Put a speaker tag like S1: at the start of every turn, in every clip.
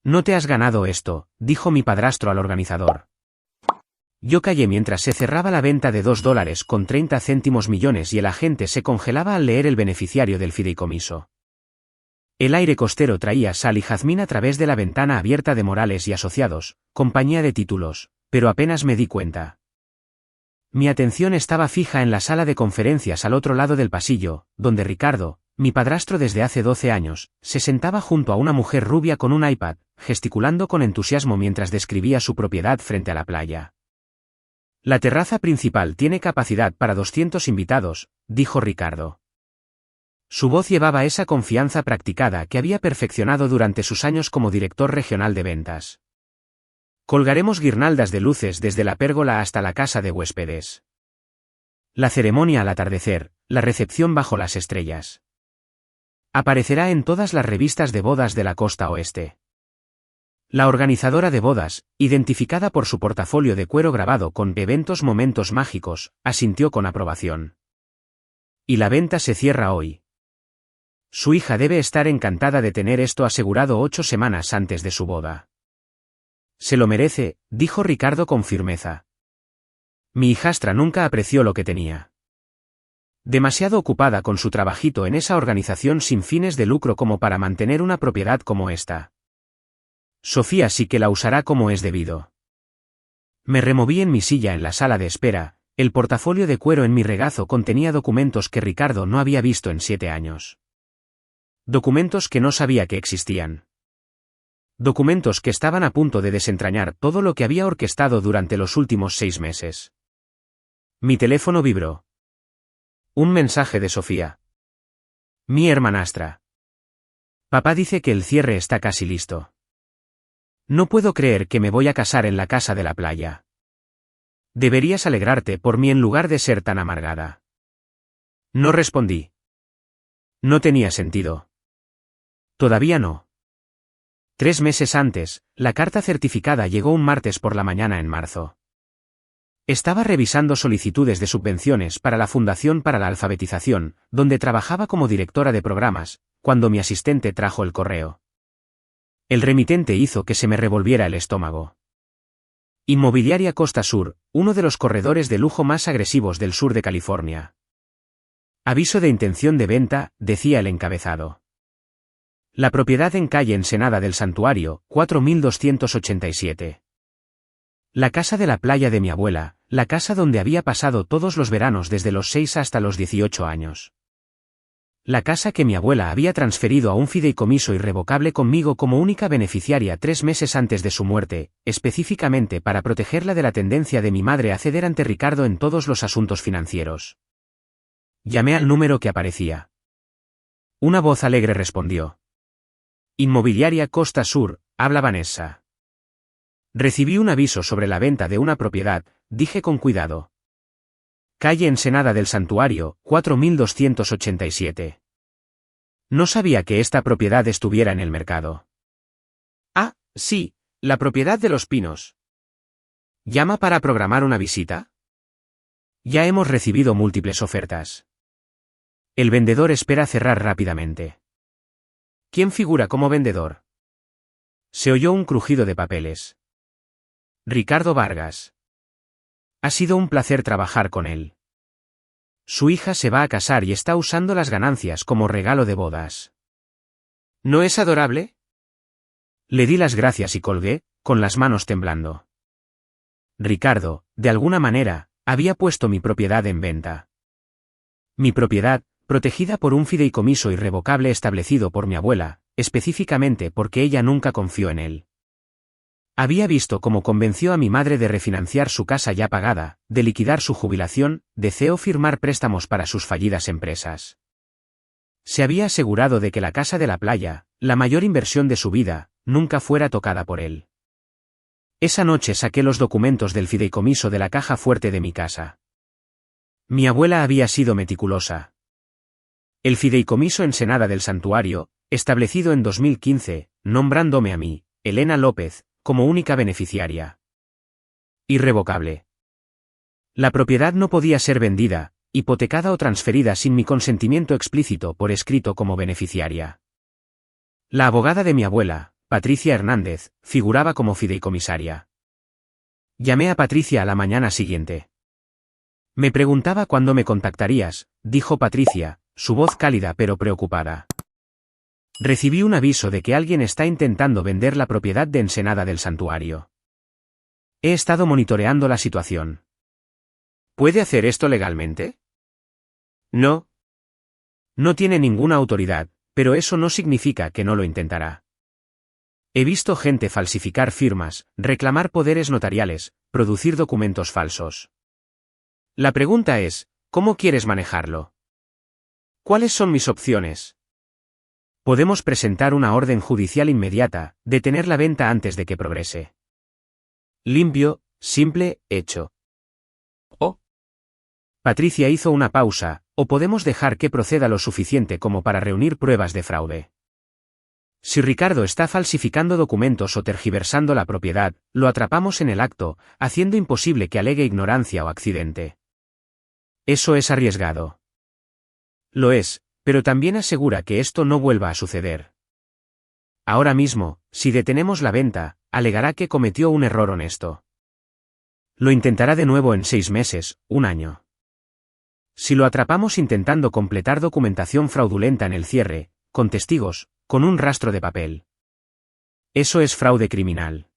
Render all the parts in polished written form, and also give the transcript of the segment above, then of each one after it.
S1: No te has ganado esto, dijo mi padrastro al organizador. Yo callé mientras se cerraba la venta de $2.30 millones y el agente se congelaba al leer el beneficiario del fideicomiso. El aire costero traía sal y jazmín a través de la ventana abierta de Morales y Asociados, compañía de títulos, pero apenas me di cuenta. Mi atención estaba fija en la sala de conferencias al otro lado del pasillo, donde Ricardo, mi padrastro desde hace 12 años, se sentaba junto a una mujer rubia con un iPad, gesticulando con entusiasmo mientras describía su propiedad frente a la playa. La terraza principal tiene capacidad para 200 invitados, dijo Ricardo. Su voz llevaba esa confianza practicada que había perfeccionado durante sus años como director regional de ventas. Colgaremos guirnaldas de luces desde la pérgola hasta la casa de huéspedes. La ceremonia al atardecer, la recepción bajo las estrellas. Aparecerá en todas las revistas de bodas de la costa oeste. La organizadora de bodas, identificada por su portafolio de cuero grabado con eventos momentos mágicos, asintió con aprobación. Y la venta se cierra hoy. Su hija debe estar encantada de tener esto asegurado 8 semanas antes de su boda. Se lo merece, dijo Ricardo con firmeza. Mi hijastra nunca apreció lo que tenía. Demasiado ocupada con su trabajito en esa organización sin fines de lucro como para mantener una propiedad como esta. Sofía sí que la usará como es debido. Me removí en mi silla en la sala de espera, el portafolio de cuero en mi regazo contenía documentos que Ricardo no había visto en 7 años. Documentos que no sabía que existían. Documentos que estaban a punto de desentrañar todo lo que había orquestado durante los últimos 6 meses. Mi teléfono vibró. Un mensaje de Sofía. Mi hermanastra. Papá dice que el cierre está casi listo. No puedo creer que me voy a casar en la casa de la playa. Deberías alegrarte por mí en lugar de ser tan amargada. No respondí. No tenía sentido. Todavía no. 3 meses antes, la carta certificada llegó un martes por la mañana en marzo. Estaba revisando solicitudes de subvenciones para la Fundación para la Alfabetización, donde trabajaba como directora de programas, cuando mi asistente trajo el correo. El remitente hizo que se me revolviera el estómago. Inmobiliaria Costa Sur, uno de los corredores de lujo más agresivos del sur de California. Aviso de intención de venta, decía el encabezado. La propiedad en calle Ensenada del Santuario, 4287. La casa de la playa de mi abuela, la casa donde había pasado todos los veranos desde los 6 hasta los 18 años. La casa que mi abuela había transferido a un fideicomiso irrevocable conmigo como única beneficiaria 3 meses antes de su muerte, específicamente para protegerla de la tendencia de mi madre a ceder ante Ricardo en todos los asuntos financieros. Llamé al número que aparecía. Una voz alegre respondió. Inmobiliaria Costa Sur, habla Vanessa. Recibí un aviso sobre la venta de una propiedad, dije con cuidado. Calle Ensenada del Santuario, 4287. No sabía que esta propiedad estuviera en el mercado. Ah, sí, la propiedad de Los Pinos. ¿Llama para programar una visita? Ya hemos recibido múltiples ofertas. El vendedor espera cerrar rápidamente. ¿Quién figura como vendedor? Se oyó un crujido de papeles. Ricardo Vargas. Ha sido un placer trabajar con él. Su hija se va a casar y está usando las ganancias como regalo de bodas. ¿No es adorable? Le di las gracias y colgué, con las manos temblando. Ricardo, de alguna manera, había puesto mi propiedad en venta. Mi propiedad, protegida por un fideicomiso irrevocable establecido por mi abuela, específicamente porque ella nunca confió en él. Había visto cómo convenció a mi madre de refinanciar su casa ya pagada, de liquidar su jubilación, deseó firmar préstamos para sus fallidas empresas. Se había asegurado de que la casa de la playa, la mayor inversión de su vida, nunca fuera tocada por él. Esa noche saqué los documentos del fideicomiso de la caja fuerte de mi casa. Mi abuela había sido meticulosa. El fideicomiso Ensenada del Santuario, establecido en 2015, nombrándome a mí, Elena López, como única beneficiaria. Irrevocable. La propiedad no podía ser vendida, hipotecada o transferida sin mi consentimiento explícito por escrito como beneficiaria. La abogada de mi abuela, Patricia Hernández, figuraba como fideicomisaria. Llamé a Patricia a la mañana siguiente. Me preguntaba cuándo me contactarías, dijo Patricia, su voz cálida pero preocupada. Recibí un aviso de que alguien está intentando vender la propiedad de Ensenada del Santuario. He estado monitoreando la situación. ¿Puede hacer esto legalmente? No. No tiene ninguna autoridad, pero eso no significa que no lo intentará. He visto gente falsificar firmas, reclamar poderes notariales, producir documentos falsos. La pregunta es, ¿cómo quieres manejarlo? ¿Cuáles son mis opciones? Podemos presentar una orden judicial inmediata, detener la venta antes de que progrese. Limpio, simple, hecho. ¿O? Patricia hizo una pausa, o podemos dejar que proceda lo suficiente como para reunir pruebas de fraude. Si Ricardo está falsificando documentos o tergiversando la propiedad, lo atrapamos en el acto, haciendo imposible que alegue ignorancia o accidente. Eso es arriesgado. Lo es, pero también asegura que esto no vuelva a suceder. Ahora mismo, si detenemos la venta, alegará que cometió un error honesto. Lo intentará de nuevo en 6 meses, 1 año. Si lo atrapamos intentando completar documentación fraudulenta en el cierre, con testigos, con un rastro de papel. Eso es fraude criminal.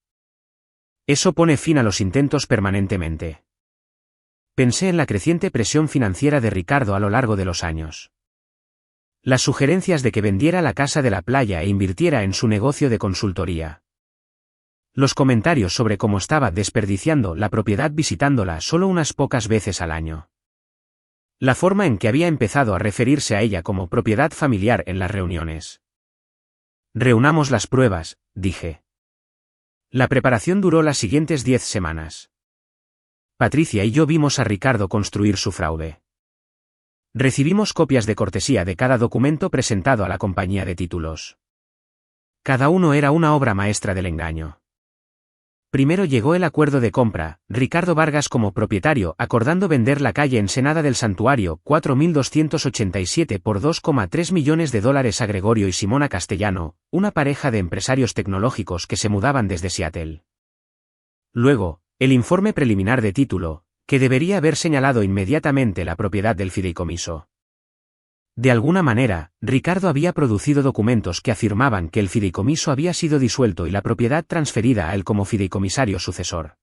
S1: Eso pone fin a los intentos permanentemente. Pensé en la creciente presión financiera de Ricardo a lo largo de los años. Las sugerencias de que vendiera la casa de la playa e invirtiera en su negocio de consultoría. Los comentarios sobre cómo estaba desperdiciando la propiedad visitándola solo unas pocas veces al año. La forma en que había empezado a referirse a ella como propiedad familiar en las reuniones. Reunamos las pruebas, dije. La preparación duró las siguientes 10 semanas. Patricia y yo vimos a Ricardo construir su fraude. Recibimos copias de cortesía de cada documento presentado a la compañía de títulos. Cada uno era una obra maestra del engaño. Primero llegó el acuerdo de compra, Ricardo Vargas como propietario acordando vender la calle Ensenada del Santuario 4287 por $2,3 millones a Gregorio y Simona Castellano, una pareja de empresarios tecnológicos que se mudaban desde Seattle. Luego, el informe preliminar de título, que debería haber señalado inmediatamente la propiedad del fideicomiso. De alguna manera, Ricardo había producido documentos que afirmaban que el fideicomiso había sido disuelto y la propiedad transferida a él como fideicomisario sucesor.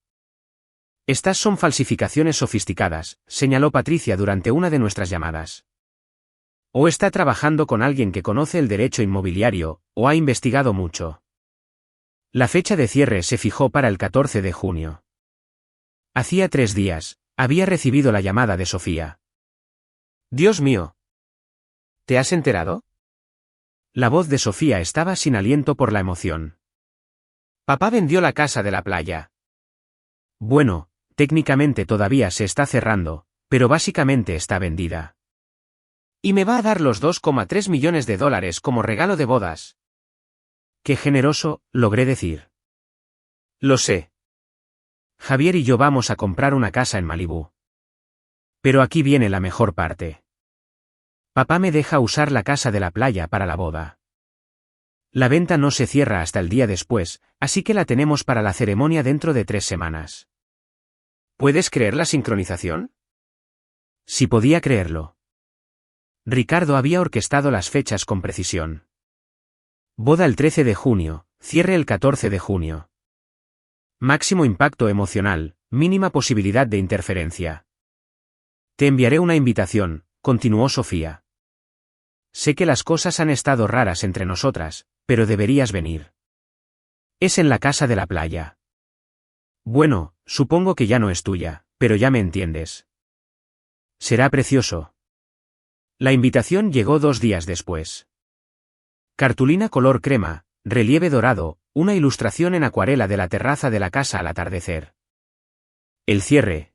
S1: Estas son falsificaciones sofisticadas, señaló Patricia durante una de nuestras llamadas. O está trabajando con alguien que conoce el derecho inmobiliario, o ha investigado mucho. La fecha de cierre se fijó para el 14 de junio. Hacía 3 días, había recibido la llamada de Sofía. Dios mío. ¿Te has enterado? La voz de Sofía estaba sin aliento por la emoción. Papá vendió la casa de la playa. Bueno, técnicamente todavía se está cerrando, pero básicamente está vendida. Y me va a dar los $2,3 millones como regalo de bodas. Qué generoso, logré decir. Lo sé. Javier y yo vamos a comprar una casa en Malibú. Pero aquí viene la mejor parte. Papá me deja usar la casa de la playa para la boda. La venta no se cierra hasta el día después, así que la tenemos para la ceremonia dentro de 3 semanas. ¿Puedes creer la sincronización? Sí podía creerlo. Ricardo había orquestado las fechas con precisión. Boda el 13 de junio, cierre el 14 de junio. Máximo impacto emocional, mínima posibilidad de interferencia. Te enviaré una invitación, continuó Sofía. Sé que las cosas han estado raras entre nosotras, pero deberías venir. Es en la casa de la playa. Bueno, supongo que ya no es tuya, pero ya me entiendes. Será precioso. La invitación llegó 2 días después. Cartulina color crema, relieve dorado, una ilustración en acuarela de la terraza de la casa al atardecer. El cierre.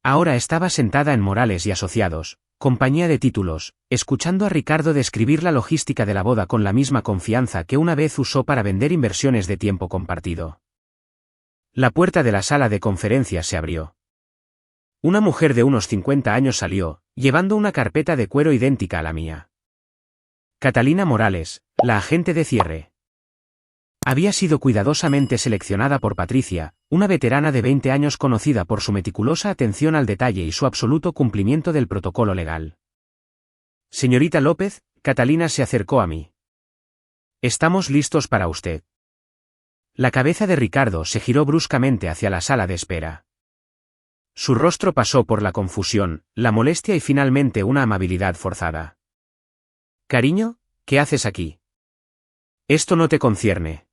S1: Ahora estaba sentada en Morales y Asociados, compañía de títulos, escuchando a Ricardo describir la logística de la boda con la misma confianza que una vez usó para vender inversiones de tiempo compartido. La puerta de la sala de conferencias se abrió. Una mujer de unos 50 años salió, llevando una carpeta de cuero idéntica a la mía. Catalina Morales, la agente de cierre. Había sido cuidadosamente seleccionada por Patricia, una veterana de 20 años conocida por su meticulosa atención al detalle y su absoluto cumplimiento del protocolo legal. Señorita López, Catalina se acercó a mí. Estamos listos para usted. La cabeza de Ricardo se giró bruscamente hacia la sala de espera. Su rostro pasó por la confusión, la molestia y finalmente una amabilidad forzada. Cariño, ¿qué haces aquí? Esto no te concierne.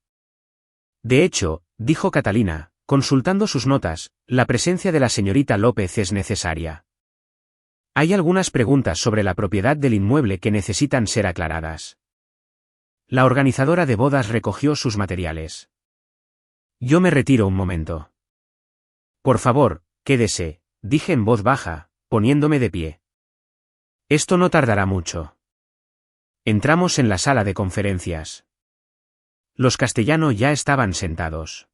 S1: De hecho, dijo Catalina, consultando sus notas, la presencia de la señorita López es necesaria. Hay algunas preguntas sobre la propiedad del inmueble que necesitan ser aclaradas. La organizadora de bodas recogió sus materiales. Yo me retiro un momento. Por favor, quédese, dije en voz baja, poniéndome de pie. Esto no tardará mucho. Entramos en la sala de conferencias. Los Castellano ya estaban sentados.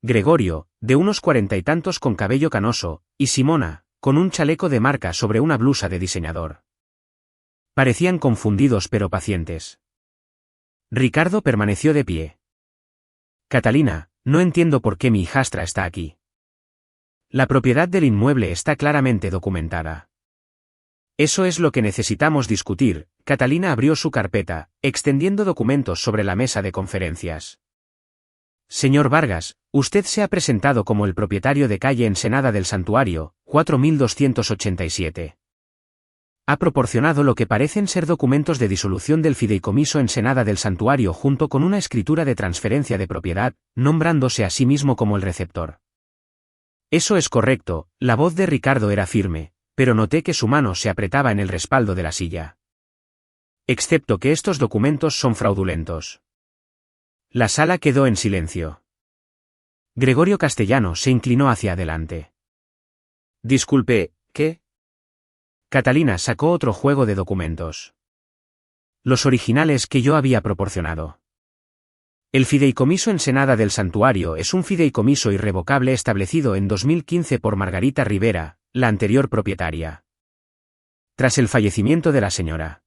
S1: Gregorio, de unos 40 y tantos con cabello canoso, y Simona, con un chaleco de marca sobre una blusa de diseñador. Parecían confundidos pero pacientes. Ricardo permaneció de pie. Catalina, no entiendo por qué mi hijastra está aquí. La propiedad del inmueble está claramente documentada. Eso es lo que necesitamos discutir. Catalina abrió su carpeta, extendiendo documentos sobre la mesa de conferencias. Señor Vargas, usted se ha presentado como el propietario de calle Ensenada del Santuario, 4287. Ha proporcionado lo que parecen ser documentos de disolución del fideicomiso Ensenada del Santuario junto con una escritura de transferencia de propiedad, nombrándose a sí mismo como el receptor. Eso es correcto, la voz de Ricardo era firme, pero noté que su mano se apretaba en el respaldo de la silla. Excepto que estos documentos son fraudulentos. La sala quedó en silencio. Gregorio Castellano se inclinó hacia adelante. Disculpe, ¿qué? Catalina sacó otro juego de documentos. Los originales que yo había proporcionado. El fideicomiso Ensenada del Santuario es un fideicomiso irrevocable establecido en 2015 por Margarita Rivera, la anterior propietaria. Tras el fallecimiento de la señora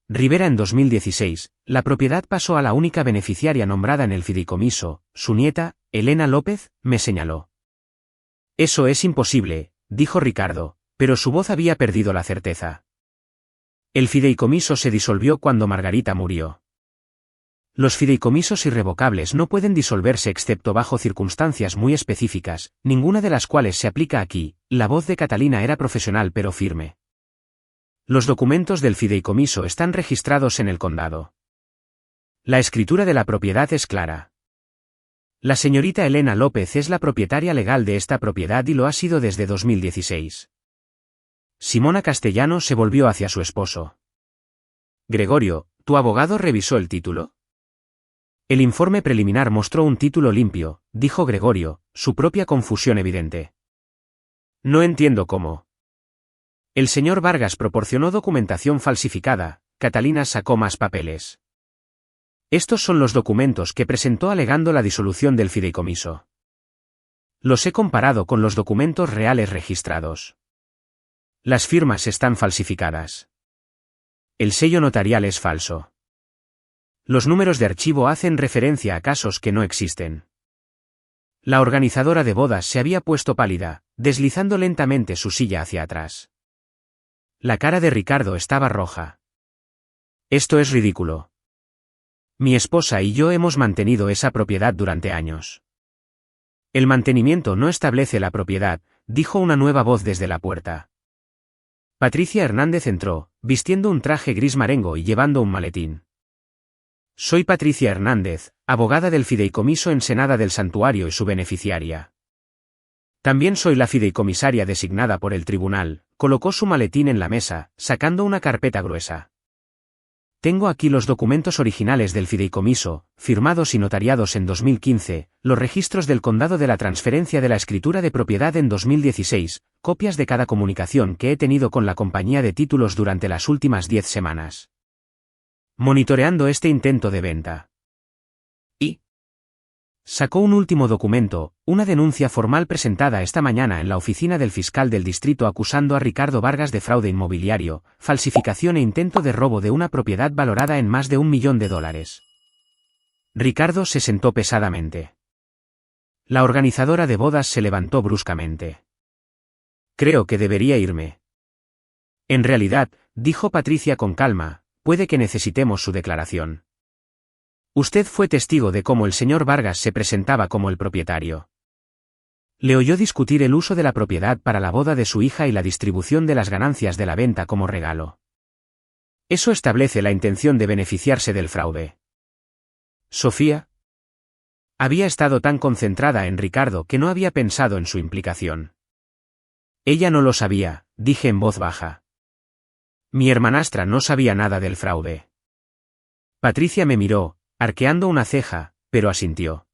S1: Rivera en 2016, la propiedad pasó a la única beneficiaria nombrada en el fideicomiso, su nieta, Elena López, me señaló. Eso es imposible, dijo Ricardo, pero su voz había perdido la certeza. El fideicomiso se disolvió cuando Margarita murió. Los fideicomisos irrevocables no pueden disolverse excepto bajo circunstancias muy específicas, ninguna de las cuales se aplica aquí. La voz de Catalina era profesional pero firme. Los documentos del fideicomiso están registrados en el condado. La escritura de la propiedad es clara. La señorita Elena López es la propietaria legal de esta propiedad y lo ha sido desde 2016. Simona Castellano se volvió hacia su esposo. Gregorio, ¿tu abogado revisó el título? El informe preliminar mostró un título limpio, dijo Gregorio, su propia confusión evidente. No entiendo cómo. El señor Vargas proporcionó documentación falsificada. Catalina sacó más papeles. Estos son los documentos que presentó alegando la disolución del fideicomiso. Los he comparado con los documentos reales registrados. Las firmas están falsificadas. El sello notarial es falso. Los números de archivo hacen referencia a casos que no existen. La organizadora de bodas se había puesto pálida, deslizando lentamente su silla hacia atrás. La cara de Ricardo estaba roja. Esto es ridículo. Mi esposa y yo hemos mantenido esa propiedad durante años. El mantenimiento no establece la propiedad, dijo una nueva voz desde la puerta. Patricia Hernández entró, vistiendo un traje gris marengo y llevando un maletín. Soy Patricia Hernández, abogada del fideicomiso Ensenada del Santuario y su beneficiaria. También soy la fideicomisaria designada por el tribunal. Colocó su maletín en la mesa, sacando una carpeta gruesa. Tengo aquí los documentos originales del fideicomiso, firmados y notariados en 2015, los registros del condado de la transferencia de la escritura de propiedad en 2016, copias de cada comunicación que he tenido con la compañía de títulos durante las últimas 10 semanas. Monitoreando este intento de venta. Y sacó un último documento, una denuncia formal presentada esta mañana en la oficina del fiscal del distrito acusando a Ricardo Vargas de fraude inmobiliario, falsificación e intento de robo de una propiedad valorada en más de $1 millón. Ricardo se sentó pesadamente. La organizadora de bodas se levantó bruscamente. Creo que debería irme. En realidad, dijo Patricia con calma, puede que necesitemos su declaración. Usted fue testigo de cómo el señor Vargas se presentaba como el propietario. Le oyó discutir el uso de la propiedad para la boda de su hija y la distribución de las ganancias de la venta como regalo. Eso establece la intención de beneficiarse del fraude. Sofía había estado tan concentrada en Ricardo que no había pensado en su implicación. Ella no lo sabía, dije en voz baja. Mi hermanastra no sabía nada del fraude. Patricia me miró, arqueando una ceja, pero asintió.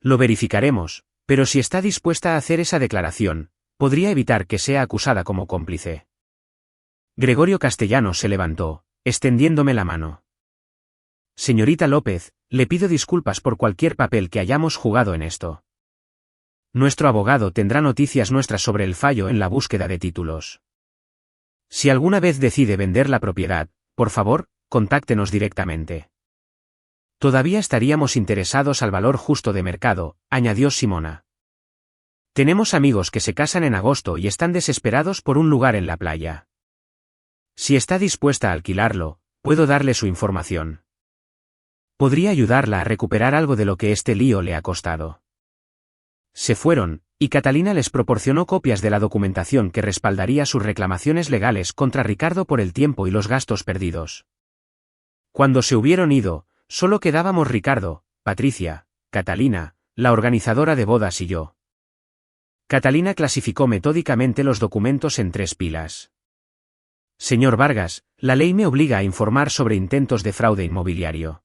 S1: Lo verificaremos, pero si está dispuesta a hacer esa declaración, podría evitar que sea acusada como cómplice. Gregorio Castellanos se levantó, extendiéndome la mano. Señorita López, le pido disculpas por cualquier papel que hayamos jugado en esto. Nuestro abogado tendrá noticias nuestras sobre el fallo en la búsqueda de títulos. Si alguna vez decide vender la propiedad, por favor, contáctenos directamente. Todavía estaríamos interesados al valor justo de mercado, añadió Simona. Tenemos amigos que se casan en agosto y están desesperados por un lugar en la playa. Si está dispuesta a alquilarlo, puedo darle su información. Podría ayudarla a recuperar algo de lo que este lío le ha costado. Se fueron, y Catalina les proporcionó copias de la documentación que respaldaría sus reclamaciones legales contra Ricardo por el tiempo y los gastos perdidos. Cuando se hubieron ido, solo quedábamos Ricardo, Patricia, Catalina, la organizadora de bodas y yo. Catalina clasificó metódicamente los documentos en 3 pilas. Señor Vargas, la ley me obliga a informar sobre intentos de fraude inmobiliario.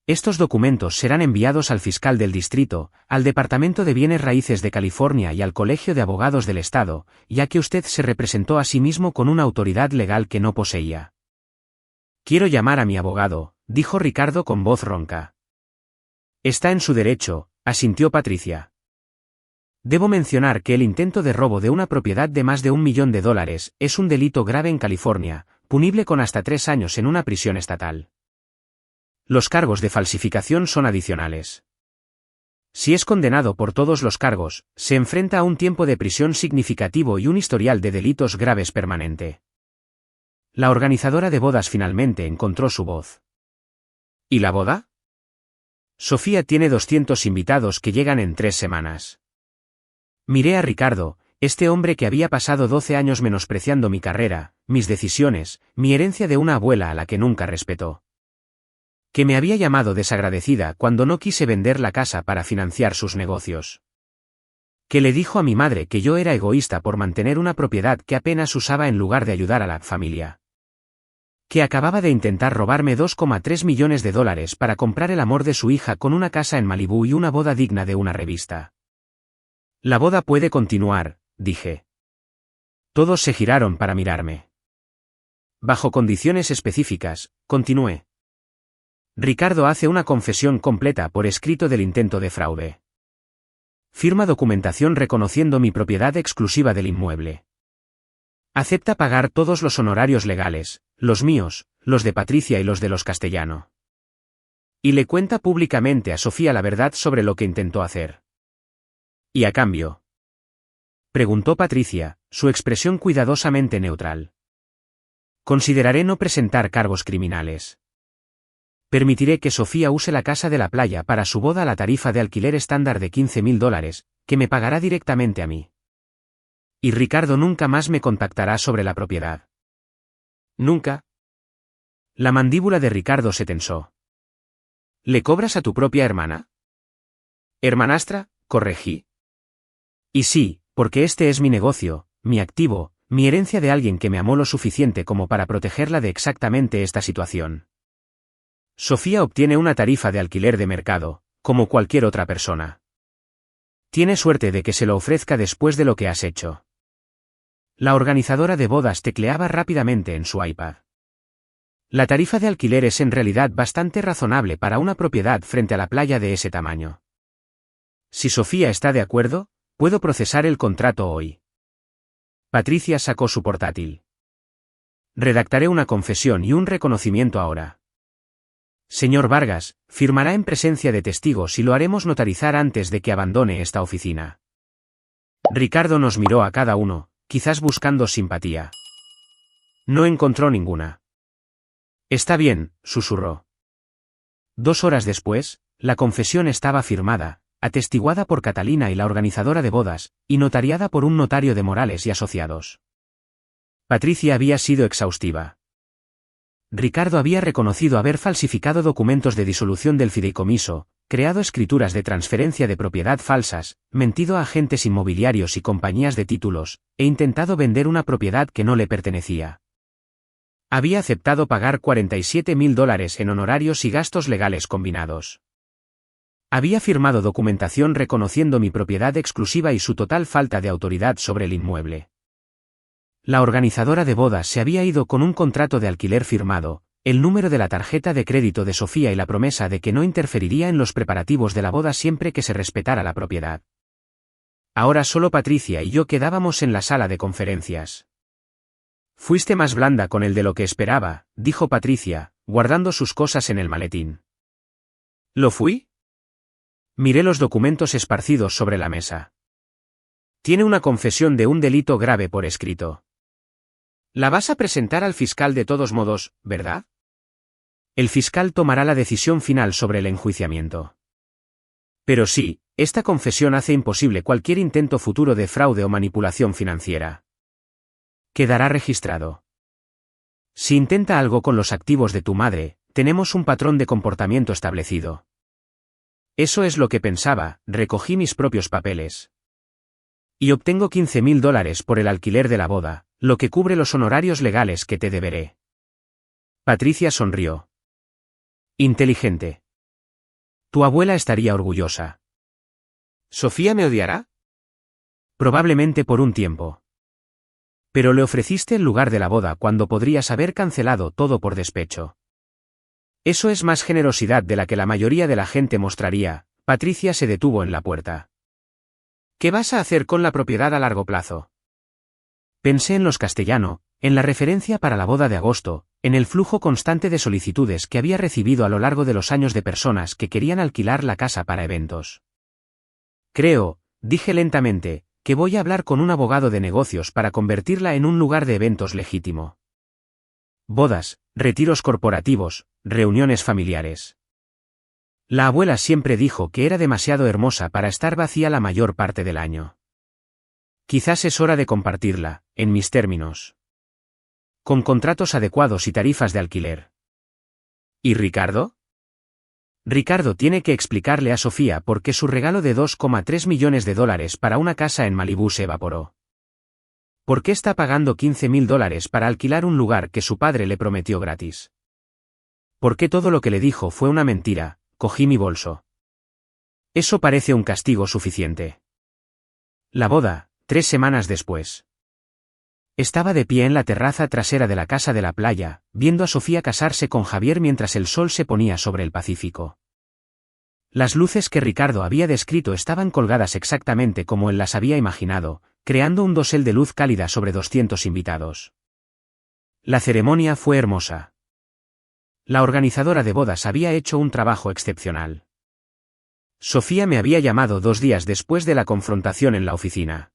S1: Estos documentos serán enviados al fiscal del distrito, al Departamento de Bienes Raíces de California y al Colegio de Abogados del Estado, ya que usted se representó a sí mismo con una autoridad legal que no poseía. Quiero llamar a mi abogado, dijo Ricardo con voz ronca. Está en su derecho, asintió Patricia. Debo mencionar que el intento de robo de una propiedad de más de $1 millón es un delito grave en California, punible con hasta 3 años en una prisión estatal. Los cargos de falsificación son adicionales. Si es condenado por todos los cargos, se enfrenta a un tiempo de prisión significativo y un historial de delitos graves permanente. La organizadora de bodas finalmente encontró su voz. ¿Y la boda? Sofía tiene 200 invitados que llegan en 3 semanas. Miré a Ricardo, este hombre que había pasado 12 años menospreciando mi carrera, mis decisiones, mi herencia de una abuela a la que nunca respetó. Que me había llamado desagradecida cuando no quise vender la casa para financiar sus negocios. Que le dijo a mi madre que yo era egoísta por mantener una propiedad que apenas usaba en lugar de ayudar a la familia. Que acababa de intentar robarme $2,3 millones para comprar el amor de su hija con una casa en Malibú y una boda digna de una revista. La boda puede continuar, dije. Todos se giraron para mirarme. Bajo condiciones específicas, continué. Ricardo hace una confesión completa por escrito del intento de fraude. Firma documentación reconociendo mi propiedad exclusiva del inmueble. Acepta pagar todos los honorarios legales, los míos, los de Patricia y los de los Castellano. Y le cuenta públicamente a Sofía la verdad sobre lo que intentó hacer. ¿Y a cambio? Preguntó Patricia, su expresión cuidadosamente neutral. Consideraré no presentar cargos criminales. Permitiré que Sofía use la casa de la playa para su boda a la tarifa de alquiler estándar de $15,000, que me pagará directamente a mí. Y Ricardo nunca más me contactará sobre la propiedad. ¿Nunca? La mandíbula de Ricardo se tensó. ¿Le cobras a tu propia hermana? ¿Hermanastra?, corregí. Y sí, porque este es mi negocio, mi activo, mi herencia de alguien que me amó lo suficiente como para protegerla de exactamente esta situación. Sofía obtiene una tarifa de alquiler de mercado, como cualquier otra persona. Tiene suerte de que se lo ofrezca después de lo que has hecho. La organizadora de bodas tecleaba rápidamente en su iPad. La tarifa de alquiler es en realidad bastante razonable para una propiedad frente a la playa de ese tamaño. Si Sofía está de acuerdo, puedo procesar el contrato hoy. Patricia sacó su portátil. Redactaré una confesión y un reconocimiento ahora. Señor Vargas, firmará en presencia de testigos y lo haremos notarizar antes de que abandone esta oficina. Ricardo nos miró a cada uno, quizás buscando simpatía. No encontró ninguna. Está bien, susurró. 2 horas después, la confesión estaba firmada, atestiguada por Catalina y la organizadora de bodas, y notariada por un notario de Morales y Asociados. Patricia había sido exhaustiva. Ricardo había reconocido haber falsificado documentos de disolución del fideicomiso, creado escrituras de transferencia de propiedad falsas, mentido a agentes inmobiliarios y compañías de títulos, e intentado vender una propiedad que no le pertenecía. Había aceptado pagar $47.000 en honorarios y gastos legales combinados. Había firmado documentación reconociendo mi propiedad exclusiva y su total falta de autoridad sobre el inmueble. La organizadora de bodas se había ido con un contrato de alquiler firmado, el número de la tarjeta de crédito de Sofía y la promesa de que no interferiría en los preparativos de la boda siempre que se respetara la propiedad. Ahora solo Patricia y yo quedábamos en la sala de conferencias. Fuiste más blanda con él de lo que esperaba, dijo Patricia, guardando sus cosas en el maletín. ¿Lo fui? Miré los documentos esparcidos sobre la mesa. Tiene una confesión de un delito grave por escrito. La vas a presentar al fiscal de todos modos, ¿verdad? El fiscal tomará la decisión final sobre el enjuiciamiento. Pero sí, esta confesión hace imposible cualquier intento futuro de fraude o manipulación financiera. Quedará registrado. Si intenta algo con los activos de tu madre, tenemos un patrón de comportamiento establecido. Eso es lo que pensaba, recogí mis propios papeles. Y obtengo $15.000 por el alquiler de la boda, lo que cubre los honorarios legales que te deberé. Patricia sonrió. Inteligente. Tu abuela estaría orgullosa. ¿Sofía me odiará? Probablemente por un tiempo. Pero le ofreciste el lugar de la boda cuando podrías haber cancelado todo por despecho. Eso es más generosidad de la que la mayoría de la gente mostraría. Patricia se detuvo en la puerta. ¿Qué vas a hacer con la propiedad a largo plazo? Pensé en los Castellano, en la referencia para la boda de agosto, en el flujo constante de solicitudes que había recibido a lo largo de los años de personas que querían alquilar la casa para eventos. Creo, dije lentamente, que voy a hablar con un abogado de negocios para convertirla en un lugar de eventos legítimo. Bodas, retiros corporativos, reuniones familiares. La abuela siempre dijo que era demasiado hermosa para estar vacía la mayor parte del año. Quizás es hora de compartirla, en mis términos. Con contratos adecuados y tarifas de alquiler. ¿Y Ricardo? Ricardo tiene que explicarle a Sofía por qué su regalo de $2,3 millones para una casa en Malibú se evaporó. ¿Por qué está pagando $15.000 para alquilar un lugar que su padre le prometió gratis? ¿Por qué todo lo que le dijo fue una mentira? Cogí mi bolso. Eso parece un castigo suficiente. La boda, 3 semanas después. Estaba de pie en la terraza trasera de la casa de la playa, viendo a Sofía casarse con Javier mientras el sol se ponía sobre el Pacífico. Las luces que Ricardo había descrito estaban colgadas exactamente como él las había imaginado, creando un dosel de luz cálida sobre 200 invitados. La ceremonia fue hermosa. La organizadora de bodas había hecho un trabajo excepcional. Sofía me había llamado 2 días después de la confrontación en la oficina.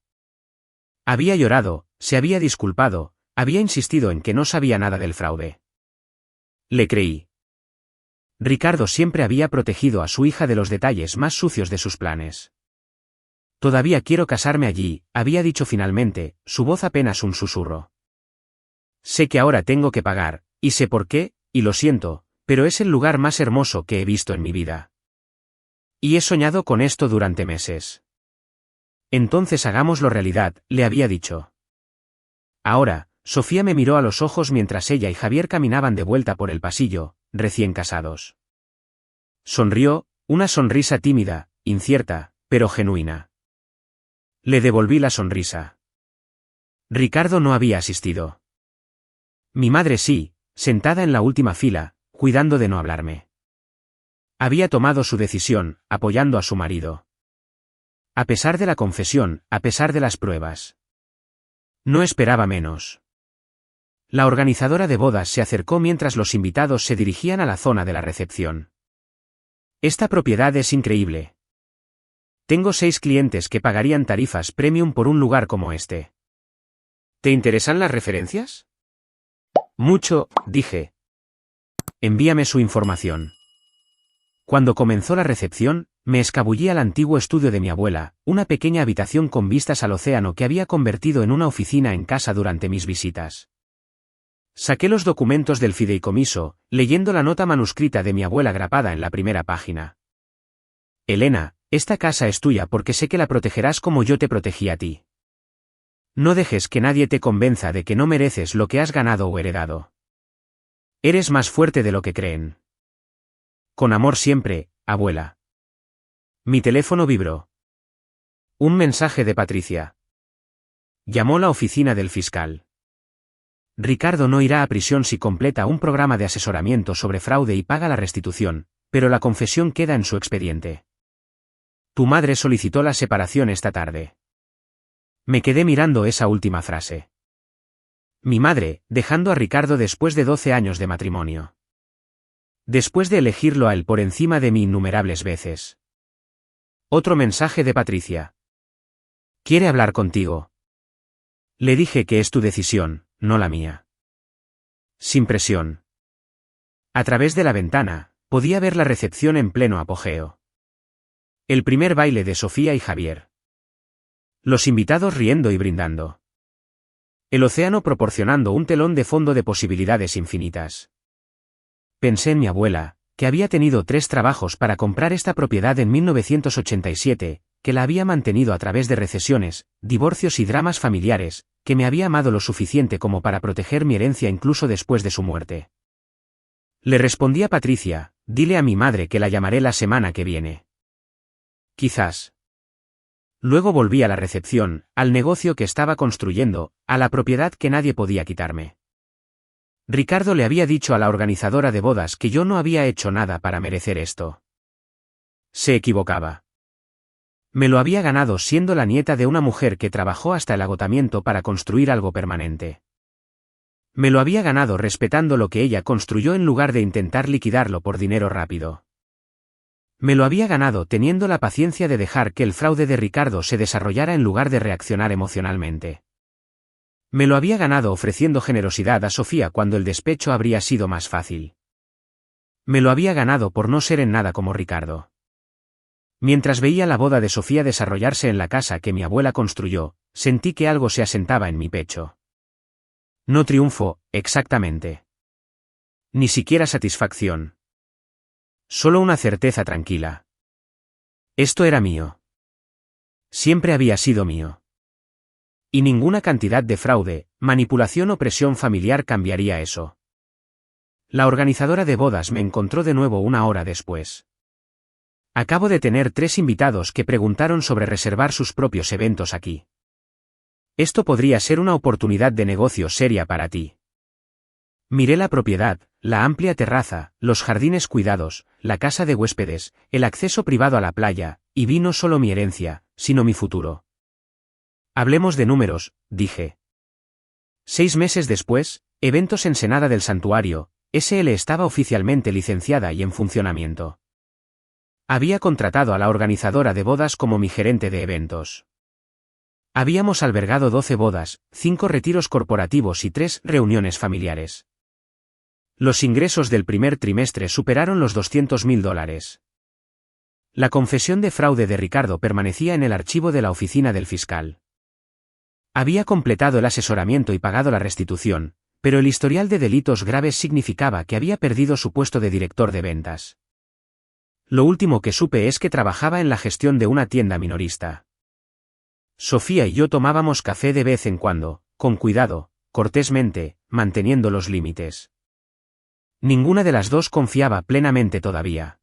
S1: Había llorado, se había disculpado, había insistido en que no sabía nada del fraude. Le creí. Ricardo siempre había protegido a su hija de los detalles más sucios de sus planes. Todavía quiero casarme allí, había dicho finalmente, su voz apenas un susurro. Sé que ahora tengo que pagar, y sé por qué, y lo siento, pero es el lugar más hermoso que he visto en mi vida. Y he soñado con esto durante meses. Entonces hagámoslo realidad, le había dicho. Ahora, Sofía me miró a los ojos mientras ella y Javier caminaban de vuelta por el pasillo, recién casados. Sonrió, una sonrisa tímida, incierta, pero genuina. Le devolví la sonrisa. Ricardo no había asistido. Mi madre sí, sentada en la última fila, cuidando de no hablarme. Había tomado su decisión, apoyando a su marido. A pesar de la confesión, a pesar de las pruebas. No esperaba menos. La organizadora de bodas se acercó mientras los invitados se dirigían a la zona de la recepción. Esta propiedad es increíble. Tengo 6 clientes que pagarían tarifas premium por un lugar como este. ¿Te interesan las referencias? Mucho, dije. Envíame su información. Cuando comenzó la recepción, me escabullí al antiguo estudio de mi abuela, una pequeña habitación con vistas al océano que había convertido en una oficina en casa durante mis visitas. Saqué los documentos del fideicomiso, leyendo la nota manuscrita de mi abuela grapada en la primera página. Elena, esta casa es tuya porque sé que la protegerás como yo te protegí a ti. No dejes que nadie te convenza de que no mereces lo que has ganado o heredado. Eres más fuerte de lo que creen. Con amor siempre, abuela. Mi teléfono vibró. Un mensaje de Patricia. Llamó la oficina del fiscal. Ricardo no irá a prisión si completa un programa de asesoramiento sobre fraude y paga la restitución, pero la confesión queda en su expediente. Tu madre solicitó la separación esta tarde. Me quedé mirando esa última frase. Mi madre, dejando a Ricardo después de 12 años de matrimonio. Después de elegirlo a él por encima de mí innumerables veces. Otro mensaje de Patricia. Quiere hablar contigo. Le dije que es tu decisión, no la mía. Sin presión. A través de la ventana, podía ver la recepción en pleno apogeo. El primer baile de Sofía y Javier. Los invitados riendo y brindando. El océano proporcionando un telón de fondo de posibilidades infinitas. Pensé en mi abuela, que había tenido 3 trabajos para comprar esta propiedad en 1987, que la había mantenido a través de recesiones, divorcios y dramas familiares, que me había amado lo suficiente como para proteger mi herencia incluso después de su muerte. Le respondí a Patricia, dile a mi madre que la llamaré la semana que viene. Quizás. Luego volví a la recepción, al negocio que estaba construyendo, a la propiedad que nadie podía quitarme. Ricardo le había dicho a la organizadora de bodas que yo no había hecho nada para merecer esto. Se equivocaba. Me lo había ganado siendo la nieta de una mujer que trabajó hasta el agotamiento para construir algo permanente. Me lo había ganado respetando lo que ella construyó en lugar de intentar liquidarlo por dinero rápido. Me lo había ganado teniendo la paciencia de dejar que el fraude de Ricardo se desarrollara en lugar de reaccionar emocionalmente. Me lo había ganado ofreciendo generosidad a Sofía cuando el despecho habría sido más fácil. Me lo había ganado por no ser en nada como Ricardo. Mientras veía la boda de Sofía desarrollarse en la casa que mi abuela construyó, sentí que algo se asentaba en mi pecho. No triunfo, exactamente. Ni siquiera satisfacción. Solo una certeza tranquila. Esto era mío. Siempre había sido mío. Y ninguna cantidad de fraude, manipulación o presión familiar cambiaría eso. La organizadora de bodas me encontró de nuevo una hora después. Acabo de tener 3 invitados que preguntaron sobre reservar sus propios eventos aquí. Esto podría ser una oportunidad de negocio seria para ti. Miré la propiedad, la amplia terraza, los jardines cuidados, la casa de huéspedes, el acceso privado a la playa, y vi no solo mi herencia, sino mi futuro. Hablemos de números, dije. 6 meses después, Eventos Ensenada del Santuario, SL estaba oficialmente licenciada y en funcionamiento. Había contratado a la organizadora de bodas como mi gerente de eventos. Habíamos albergado 12 bodas, 5 retiros corporativos y 3 reuniones familiares. Los ingresos del primer trimestre superaron los $200.000. La confesión de fraude de Ricardo permanecía en el archivo de la oficina del fiscal. Había completado el asesoramiento y pagado la restitución, pero el historial de delitos graves significaba que había perdido su puesto de director de ventas. Lo último que supe es que trabajaba en la gestión de una tienda minorista. Sofía y yo tomábamos café de vez en cuando, con cuidado, cortésmente, manteniendo los límites. Ninguna de las dos confiaba plenamente todavía.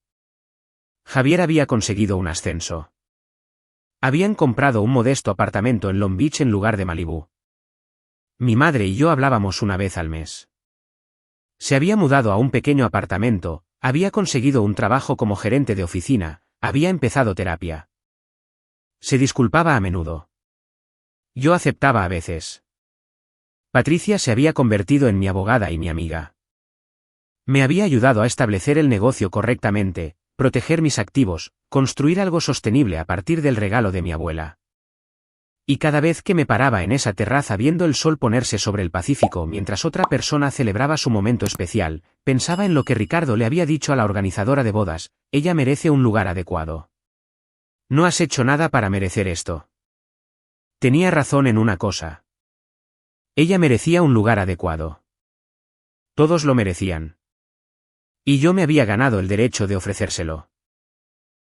S1: Javier había conseguido un ascenso. Habían comprado un modesto apartamento en Long Beach en lugar de Malibú. Mi madre y yo hablábamos una vez al mes. Se había mudado a un pequeño apartamento, había conseguido un trabajo como gerente de oficina, había empezado terapia. Se disculpaba a menudo. Yo aceptaba a veces. Patricia se había convertido en mi abogada y mi amiga. Me había ayudado a establecer el negocio correctamente, proteger mis activos, construir algo sostenible a partir del regalo de mi abuela. Y cada vez que me paraba en esa terraza viendo el sol ponerse sobre el Pacífico mientras otra persona celebraba su momento especial, pensaba en lo que Ricardo le había dicho a la organizadora de bodas: ella merece un lugar adecuado. No has hecho nada para merecer esto. Tenía razón en una cosa. Ella merecía un lugar adecuado. Todos lo merecían. Y yo me había ganado el derecho de ofrecérselo.